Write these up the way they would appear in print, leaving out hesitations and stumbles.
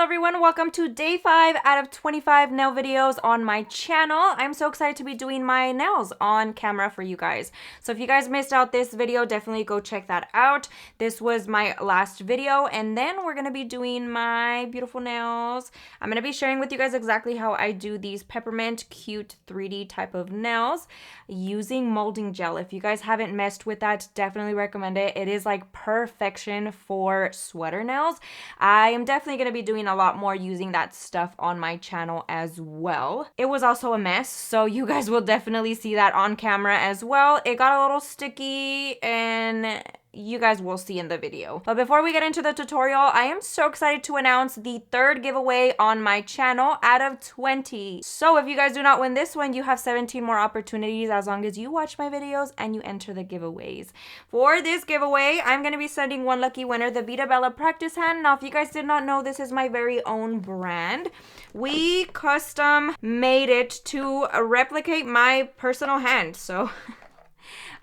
Hello everyone, welcome to day 5 out of 25 nail videos on my channel. I'm so excited to be doing my nails on camera for you guys. So if you guys missed out this video, definitely go check that out. This was my last video and then we're going to be doing my beautiful nails. I'm going to be sharing with you guys exactly how I do these peppermint cute 3D type of nails using molding gel. If you guys haven't messed with that, definitely recommend it. It is like perfection for sweater nails. I am definitely going to be doing a lot more using that stuff on my channel as well. It was also a mess, so you guys will definitely see that on camera as well. It got a little sticky and you guys will see in the video. But before we get into the tutorial, I am so excited to announce the 3rd giveaway on my channel out of 20. So if you guys do not win this one, you have 17 more opportunities as long as you watch my videos and you enter the giveaways. For this giveaway, I'm going to be sending one lucky winner the Vita Bella practice hand. Now, if you guys did not know, this is my very own brand. We custom made it to replicate my personal hand. So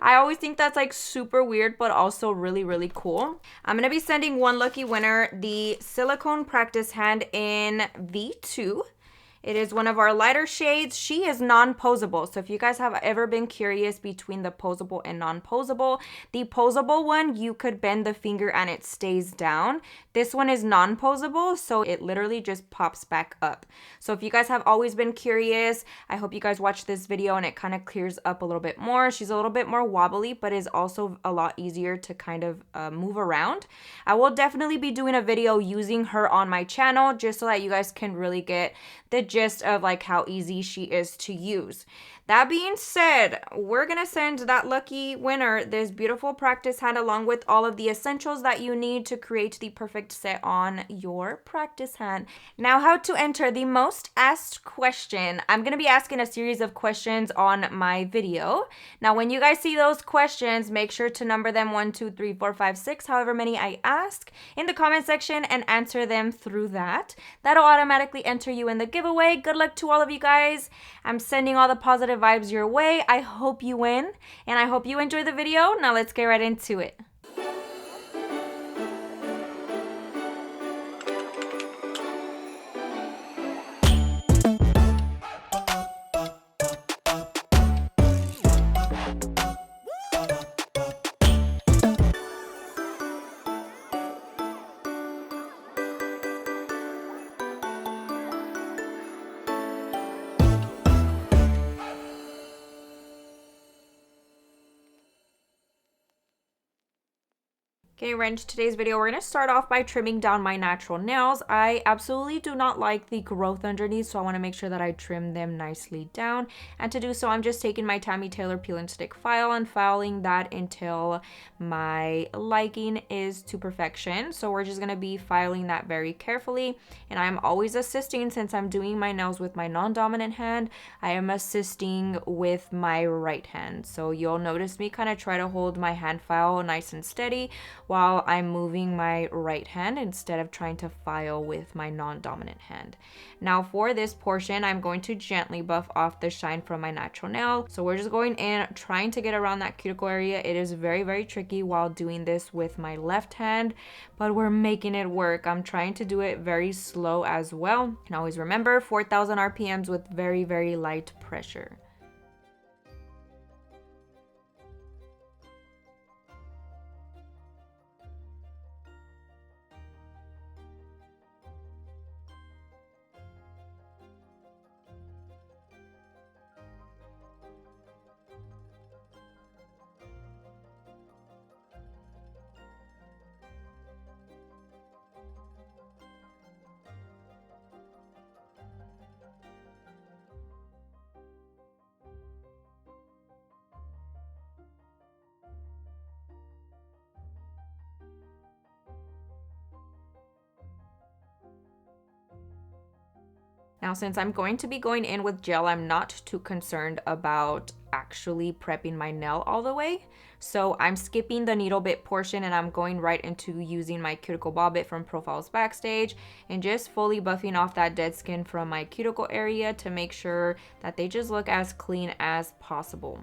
I always think that's like super weird, but also really, really cool. I'm going to be sending one lucky winner the silicone practice hand in V2. It is one of our lighter shades. She is non-posable. So if you guys have ever been curious between the posable and non-posable, the posable one, you could bend the finger and it stays down. This one is non-posable, so it literally just pops back up. So if you guys have always been curious, I hope you guys watch this video and it kind of clears up a little bit more. She's a little bit more wobbly, but is also a lot easier to kind of move around. I will definitely be doing a video using her on my channel just so that you guys can really get the gist of like how easy she is to use. That being said, we're gonna send that lucky winner this beautiful practice hand along with all of the essentials that you need to create the perfect set on your practice hand. Now, how to enter the most asked question. I'm gonna be asking a series of questions on my video. Now, when you guys see those questions, make sure to number them 1, 2, 3, 4, 5, 6, however many I ask in the comment section and answer them through that. That'll automatically enter you in the giveaway. Good luck to all of you guys. I'm sending all the positive vibes your way. I hope you win and I hope you enjoy the video. Now let's get right into it. Okay, right into today's video, we're going to start off by trimming down my natural nails. I absolutely do not like the growth underneath, so I want to make sure that I trim them nicely down. And to do so, I'm just taking my Tammy Taylor peel and stick file and filing that until my liking is to perfection. So we're just going to be filing that very carefully. And I'm always assisting, since I'm doing my nails with my non-dominant hand, I am assisting with my right hand. So you'll notice me kind of try to hold my hand file nice and steady while I'm moving my right hand instead of trying to file with my non-dominant hand. Now for this portion, I'm going to gently buff off the shine from my natural nail. So we're just going in, trying to get around that cuticle area. It is very, very tricky while doing this with my left hand, but we're making it work. I'm trying to do it very slow as well. And always remember 4,000 RPMs with very, very light pressure. Now, since I'm going to be going in with gel, I'm not too concerned about actually prepping my nail all the way. So I'm skipping the needle bit portion and I'm going right into using my cuticle ball bit from Profiles Backstage and just fully buffing off that dead skin from my cuticle area to make sure that they just look as clean as possible.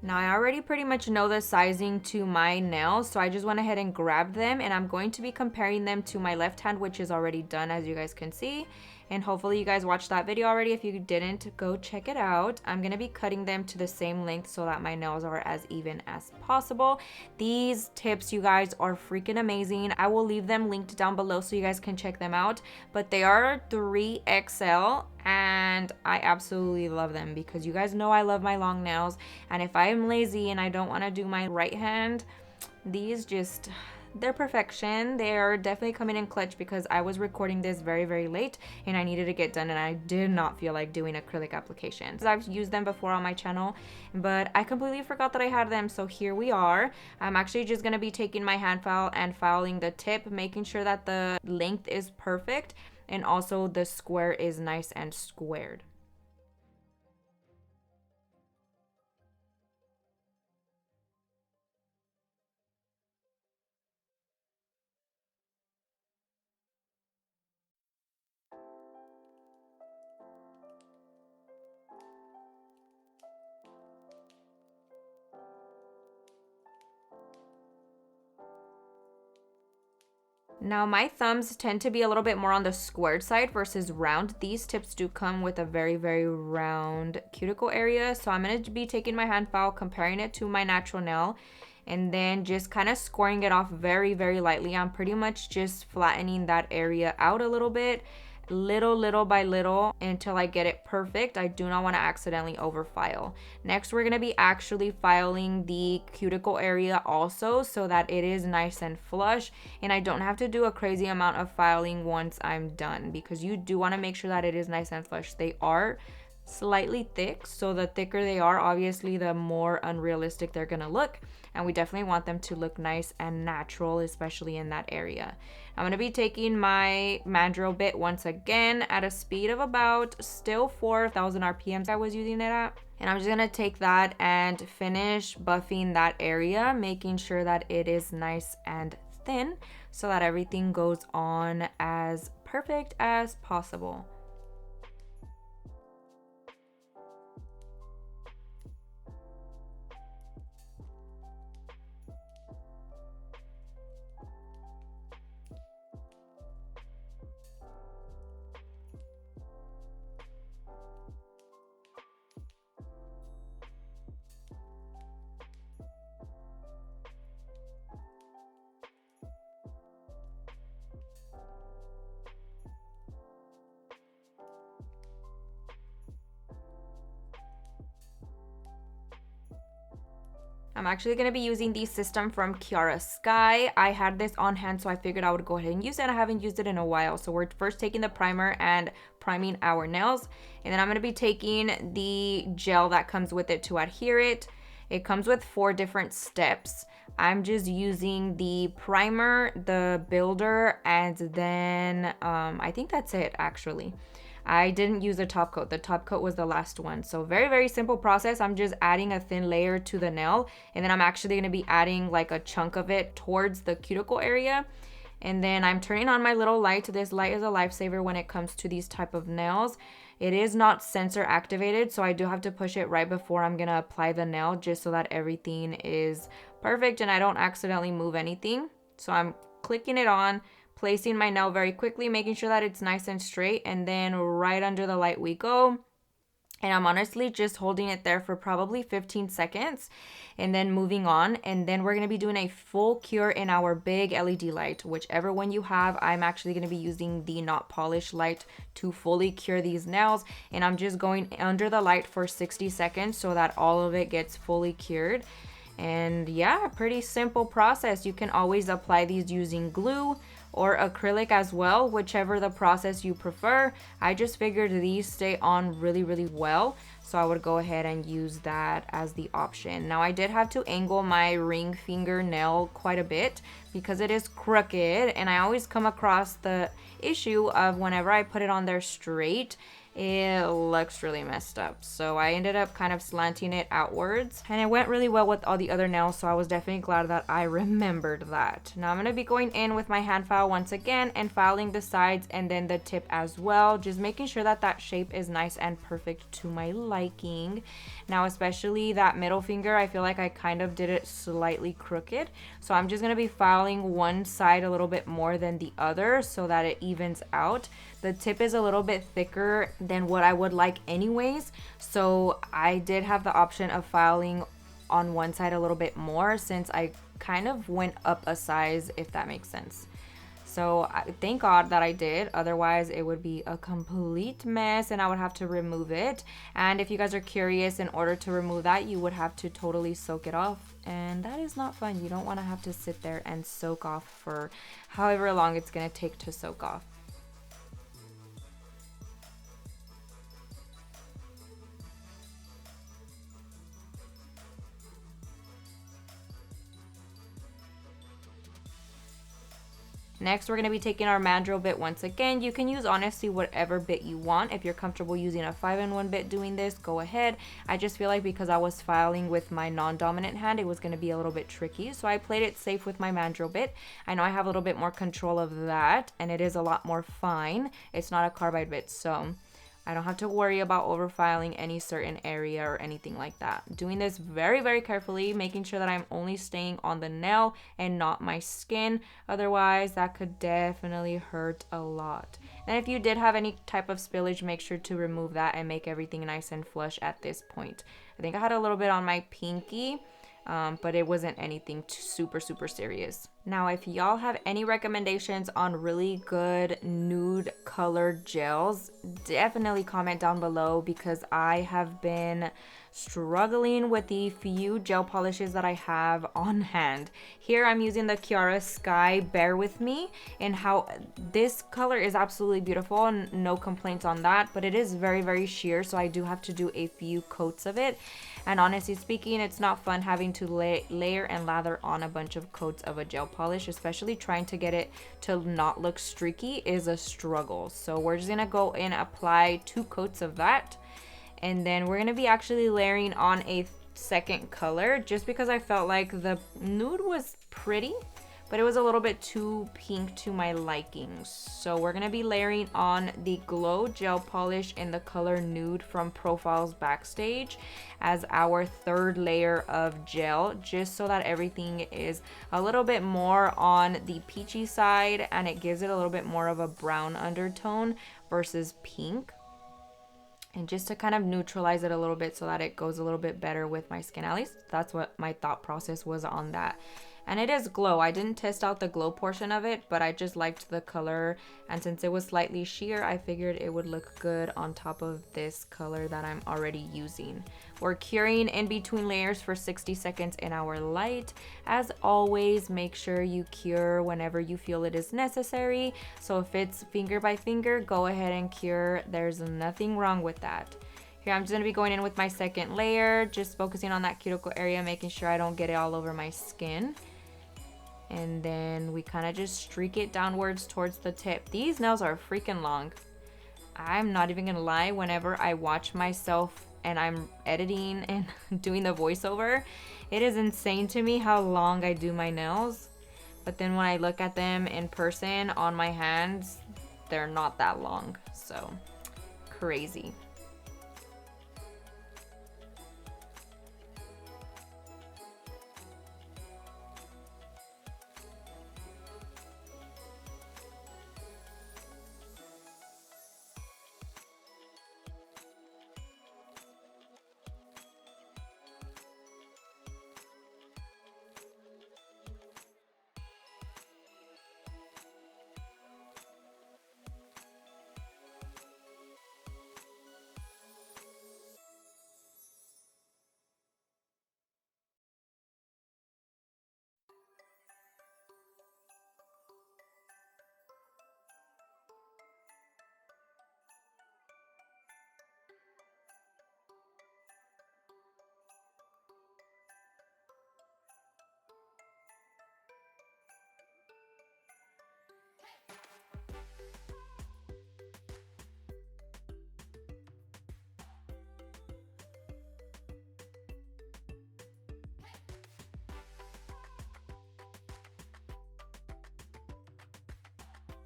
Now I already pretty much know the sizing to my nails, so I just went ahead and grabbed them, and I'm going to be comparing them to my left hand, which is already done, as you guys can see. And hopefully you guys watched that video already. If you didn't, go check it out. I'm gonna be cutting them to the same length so that my nails are as even as possible. These tips, you guys, are freaking amazing. I will leave them linked down below so you guys can check them out. But they are 3XL and I absolutely love them because you guys know I love my long nails. And if I'm lazy and I don't want to do my right hand, these just... they're perfection. They're definitely coming in clutch because I was recording this very late and I needed to get done and I did not feel like doing acrylic applications. I've used them before on my channel, but I completely forgot that I had them, so here we are. I'm actually just going to be taking my hand file and filing the tip, making sure that the length is perfect and also the square is nice and squared. Now my thumbs tend to be a little bit more on the squared side versus round. These tips do come with a very round cuticle area. So I'm going to be taking my hand file, comparing it to my natural nail, and then just kind of scoring it off very lightly. I'm pretty much just flattening that area out a little bit, little by little, until I get it perfect. I do not want to accidentally over file. Next, we're going to be actually filing the cuticle area also so that it is nice and flush, and I don't have to do a crazy amount of filing once I'm done, because you do want to make sure that it is nice and flush. They are slightly thick, so the thicker they are, obviously the more unrealistic they're gonna look, and we definitely want them to look nice and natural, especially in that area. I'm gonna be taking my mandrel bit once again at a speed of about still 4,000 RPMs I was using it at, and I'm just gonna take that and finish buffing that area, making sure that it is nice and thin so that everything goes on as perfect as possible. I'm actually going to be using the system from Kiara Sky. I had this on hand, so I figured I would go ahead and use it. I haven't used it in a while. So we're first taking the primer and priming our nails. And then I'm going to be taking the gel that comes with it to adhere it. It comes with 4 different steps. I'm just using the primer, the builder, and then I think that's it actually. I didn't use a top coat. The top coat was the last one. So very simple process. I'm just adding a thin layer to the nail, and then I'm actually going to be adding like a chunk of it towards the cuticle area. And then I'm turning on my little light. This light is a lifesaver when it comes to these type of nails. It is not sensor activated, so I do have to push it right before I'm going to apply the nail, just so that everything is perfect and I don't accidentally move anything. So I'm clicking it on, placing my nail very quickly, making sure that it's nice and straight, and then right under the light we go. And I'm honestly just holding it there for probably 15 seconds and then moving on. And then we're going to be doing a full cure in our big LED light, whichever one you have. I'm actually going to be using the not polished light to fully cure these nails. And I'm just going under the light for 60 seconds so that all of it gets fully cured. And yeah, pretty simple process. You can always apply these using glue or acrylic as well, whichever the process you prefer. I just figured these stay on really well, so I would go ahead and use that as the option. Now I did have to angle my ring finger nail quite a bit because it is crooked, and I always come across the issue of whenever I put it on there straight, it looks really messed up. So I ended up kind of slanting it outwards, and it went really well with all the other nails, so I was definitely glad that I remembered that. Now I'm going to be going in with my hand file once again and filing the sides and then the tip as well, just making sure that that shape is nice and perfect to my liking. liking. Now, especially that middle finger, I feel like I kind of did it slightly crooked. So I'm just gonna be filing one side a little bit more than the other so that it evens out. The tip is a little bit thicker than what I would like anyways. So I did have the option of filing on one side a little bit more since I kind of went up a size, if that makes sense. So thank God that I did, otherwise it would be a complete mess and I would have to remove it. And if you guys are curious, in order to remove that, you would have to totally soak it off, and that is not fun. You don't want to have to sit there and soak off for however long it's going to take to soak off. Next, we're going to be taking our mandrel bit once again. You can use honestly whatever bit you want. If you're comfortable using a 5-in-1 bit doing this, go ahead. I just feel like because I was filing with my non-dominant hand, it was going to be a little bit tricky. So I played it safe with my mandrel bit. I know I have a little bit more control of that, and it is a lot more fine. It's not a carbide bit, so I don't have to worry about overfiling any certain area or anything like that. Doing this very, very carefully, making sure that I'm only staying on the nail and not my skin. Otherwise, that could definitely hurt a lot. And if you did have any type of spillage, make sure to remove that and make everything nice and flush at this point. I think I had a little bit on my pinky, but it wasn't anything super serious. Now, if y'all have any recommendations on really good nude colored gels, definitely comment down below, because I have been struggling with the few gel polishes that I have on hand. Here I'm using the Kiara Sky, bear with me, and how this color is absolutely beautiful and no complaints on that, but it is very sheer, so I do have to do a few coats of it. And honestly speaking, it's not fun having to layer and lather on a bunch of coats of a gel polish, especially trying to get it to not look streaky is a struggle. So we're just gonna go and apply 2 coats of that, and then we're gonna be actually layering on a second color, just because I felt like the nude was pretty, but it was a little bit too pink to my liking. So we're gonna be layering on the Glow Gel Polish in the color Nude from Profiles Backstage as our 3rd layer of gel, just so that everything is a little bit more on the peachy side and it gives it a little bit more of a brown undertone versus pink. And just to kind of neutralize it a little bit so that it goes a little bit better with my skin. At least that's what my thought process was on that. And it is glow. I didn't test out the glow portion of it, but I just liked the color. And since it was slightly sheer, I figured it would look good on top of this color that I'm already using. We're curing in between layers for 60 seconds in our light. As always, make sure you cure whenever you feel it is necessary. So if it's finger by finger, go ahead and cure. There's nothing wrong with that. Here, I'm just going to be going in with my 2nd layer, just focusing on that cuticle area, making sure I don't get it all over my skin. And then we kind of just streak it downwards towards the tip. These nails are freaking long. I'm not even gonna lie, whenever I watch myself and I'm editing and doing the voiceover, it is insane to me how long I do my nails. But then when I look at them in person on my hands, they're not that long. So crazy.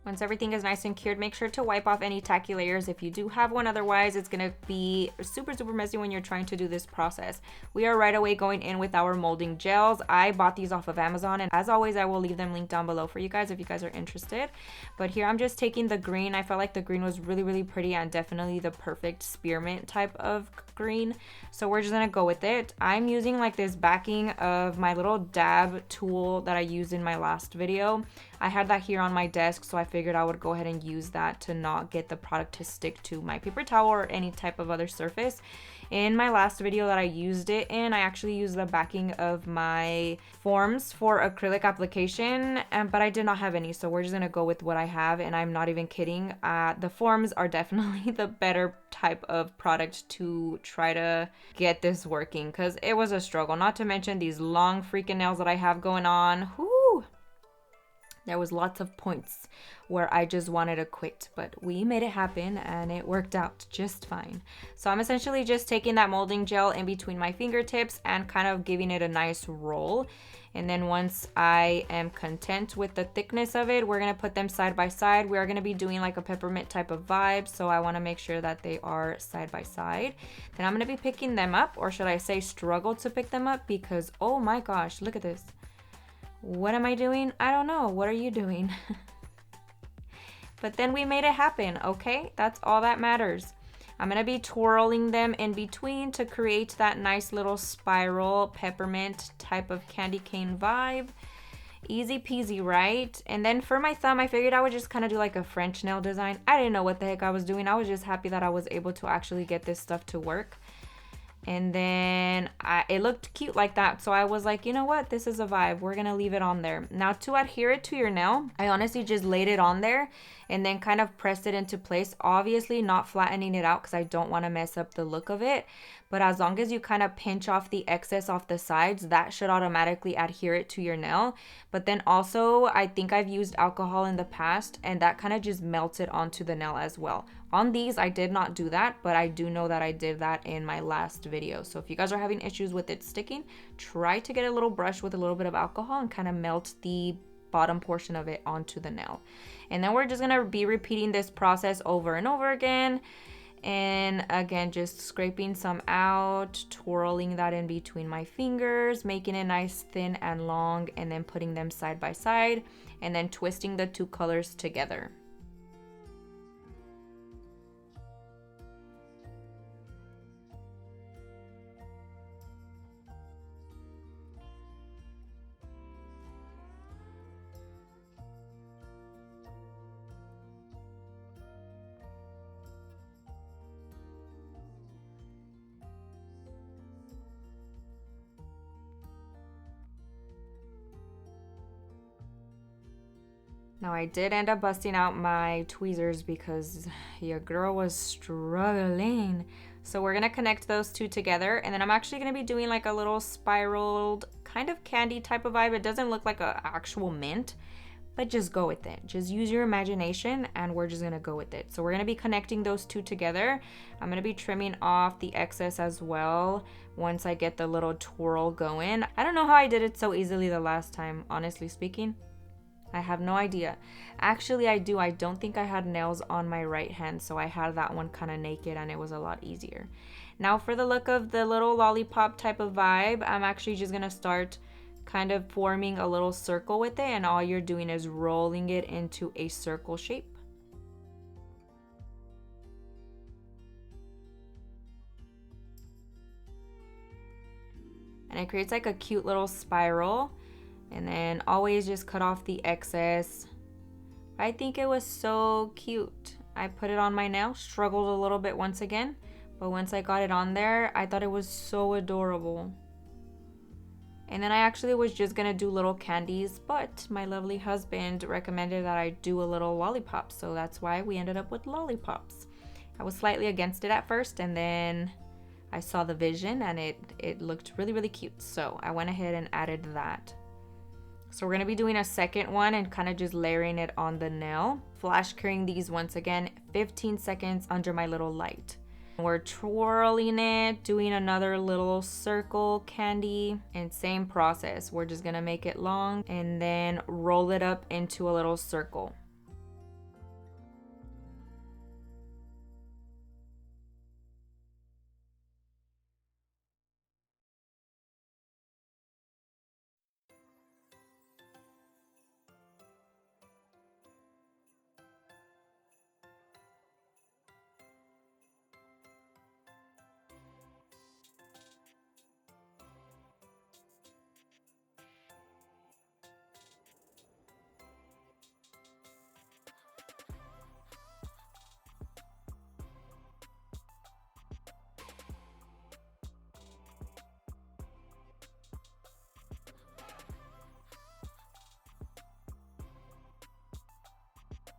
Once everything is nice and cured, make sure to wipe off any tacky layers if you do have one. Otherwise, it's gonna be super, super messy when you're trying to do this process. We are right away going in with our molding gels. I bought these off of Amazon, and as always, I will leave them linked down below for you guys if you guys are interested. But here I'm just taking the green. I felt like the green was really, really pretty and definitely the perfect spearmint type of green. So we're just gonna go with it. I'm using like this backing of my little dab tool that I used in my last video. I had that here on my desk, so I figured I would go ahead and use that to not get the product to stick to my paper towel or any type of other surface. In my last video that I used it in, I actually used the backing of my forms for acrylic application, but I did not have any, so we're just gonna go with what I have, and I'm not even kidding. The forms are definitely the better type of product to try to get this working, because it was a struggle, not to mention these long freaking nails that I have going on. Whoo! There was lots of points where I just wanted to quit, but we made it happen and it worked out just fine. So I'm essentially just taking that molding gel in between my fingertips and kind of giving it a nice roll. And then once I am content with the thickness of it, we're gonna put them side by side. We are gonna be doing like a peppermint type of vibe, so I wanna make sure that they are side by side. Then I'm gonna be picking them up, or should I say struggle to pick them up, because oh my gosh, look at this. What am I doing? I don't know. What are you doing? But then we made it happen, okay? That's all that matters. I'm gonna be twirling them in between to create that nice little spiral peppermint type of candy cane vibe. Easy peasy, right? And then for my thumb, I figured I would just kind of do like a French nail design. I didn't know what the heck I was doing. I was just happy that I was able to actually get this stuff to work. And then it looked cute like that, so I was like, you know what, this is a vibe, we're gonna leave it on there. Now to adhere it to your nail, I honestly just laid it on there and then kind of pressed it into place, obviously not flattening it out because I don't want to mess up the look of it, but as long as you kind of pinch off the excess off the sides, that should automatically adhere it to your nail. But then also, I think I've used alcohol in the past and that kind of just melts it onto the nail as well. On these, I did not do that, but I do know that I did that in my last video. So if you guys are having issues with it sticking, try to get a little brush with a little bit of alcohol and kind of melt the bottom portion of it onto the nail. And then we're just gonna be repeating this process over and over again. And again, just scraping some out, twirling that in between my fingers, making it nice, thin and long, and then putting them side by side, and then twisting the two colors together. Now I did end up busting out my tweezers because your girl was struggling. So we're gonna connect those two together, and then I'm actually gonna be doing like a little spiraled kind of candy type of vibe. It doesn't look like an actual mint, but just go with it. Just use your imagination and we're just gonna go with it. So we're gonna be connecting those two together. I'm gonna be trimming off the excess as well once I get the little twirl going. I don't know how I did it so easily the last time, honestly speaking. I have no idea. Actually, I do. I don't think I had nails on my right hand, so I had that one kind of naked and it was a lot easier. Now for the look of the little lollipop type of vibe, I'm actually just gonna start kind of forming a little circle with it, and all you're doing is rolling it into a circle shape. And it creates like a cute little spiral. And then always just cut off the excess. I think it was so cute. I put it on my nail, struggled a little bit once again, but once I got it on there, I thought it was so adorable. And then I actually was just gonna do little candies, but my lovely husband recommended that I do a little lollipop, so that's why we ended up with lollipops. I was slightly against it at first, and then I saw the vision and it looked really, really cute. So I went ahead and added that. So we're gonna be doing a second one and kind of just layering it on the nail. Flash curing these once again, 15 seconds under my little light. We're twirling it, doing another little circle candy, and same process. We're just gonna make it long and then roll it up into a little circle.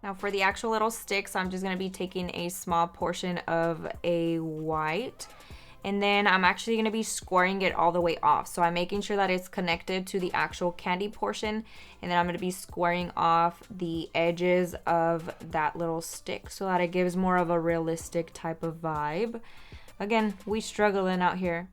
Now for the actual little sticks, I'm just gonna be taking a small portion of a white, and then I'm actually gonna be scoring it all the way off. So I'm making sure that it's connected to the actual candy portion, and then I'm gonna be squaring off the edges of that little stick so that it gives more of a realistic type of vibe. Again, we struggling out here.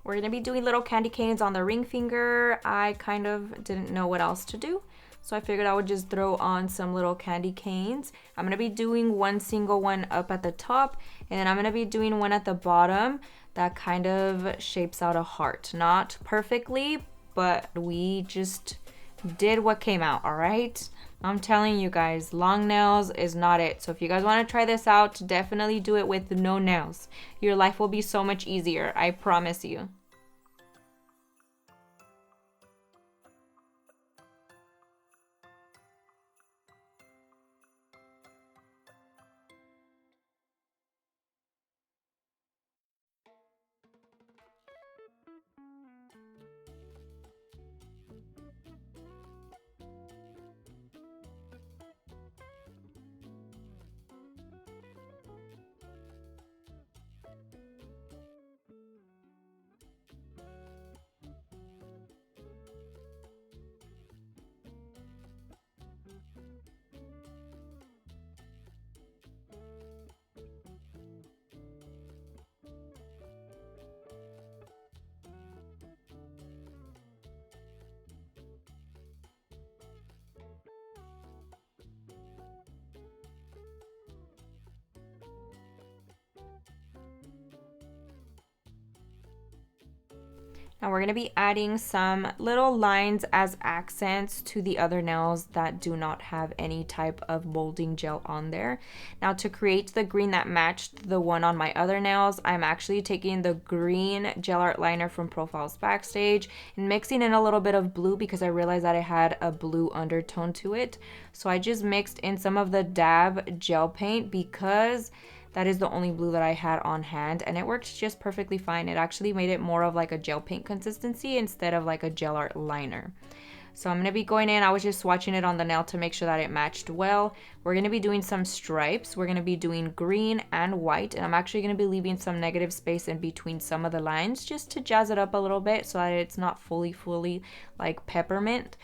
We're gonna be doing little candy canes on the ring finger. I kind of didn't know what else to do, so I figured I would just throw on some little candy canes. I'm gonna be doing one single one up at the top, and then I'm gonna be doing one at the bottom that kind of shapes out a heart. Not perfectly, but we just did what came out, all right? I'm telling you guys, long nails is not it. So if you guys want to try this out, definitely do it with no nails. Your life will be so much easier, I promise you. Now we're going to be adding some little lines as accents to the other nails that do not have any type of molding gel on there. Now to create the green that matched the one on my other nails, I'm actually taking the green gel art liner from Profiles Backstage and mixing in a little bit of blue because I realized that it had a blue undertone to it. So I just mixed in some of the dab gel paint because that is the only blue that I had on hand, and it worked just perfectly fine. It actually made it more of like a gel paint consistency instead of like a gel art liner. So I'm going to be going in, I was just swatching it on the nail to make sure that it matched well. We're going to be doing some stripes. We're going to be doing green and white, and I'm actually going to be leaving some negative space in between some of the lines just to jazz it up a little bit so that it's not fully like peppermint,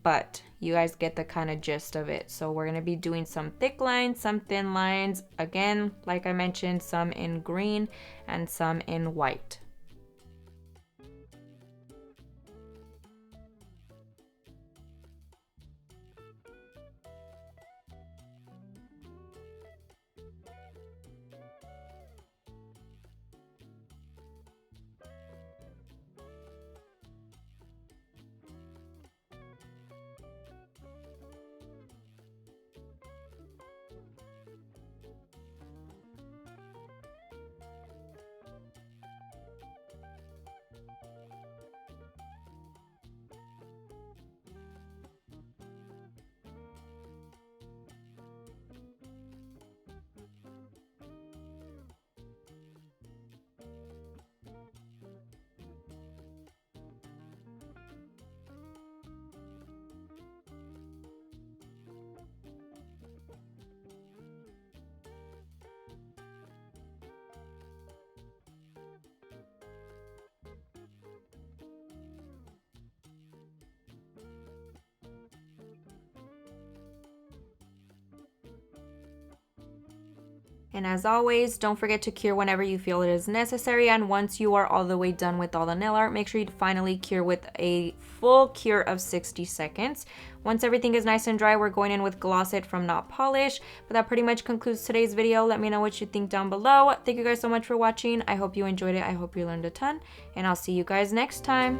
but you guys get the kind of gist of it. So we're going to be doing some thick lines, some thin lines. Again, like I mentioned, some in green and some in white. And as always, don't forget to cure whenever you feel it is necessary. And once you are all the way done with all the nail art, make sure you finally cure with a full cure of 60 seconds. Once everything is nice and dry, we're going in with Gloss It from Not Polish. But that pretty much concludes today's video. Let me know what you think down below. Thank you guys so much for watching. I hope you enjoyed it. I hope you learned a ton. And I'll see you guys next time.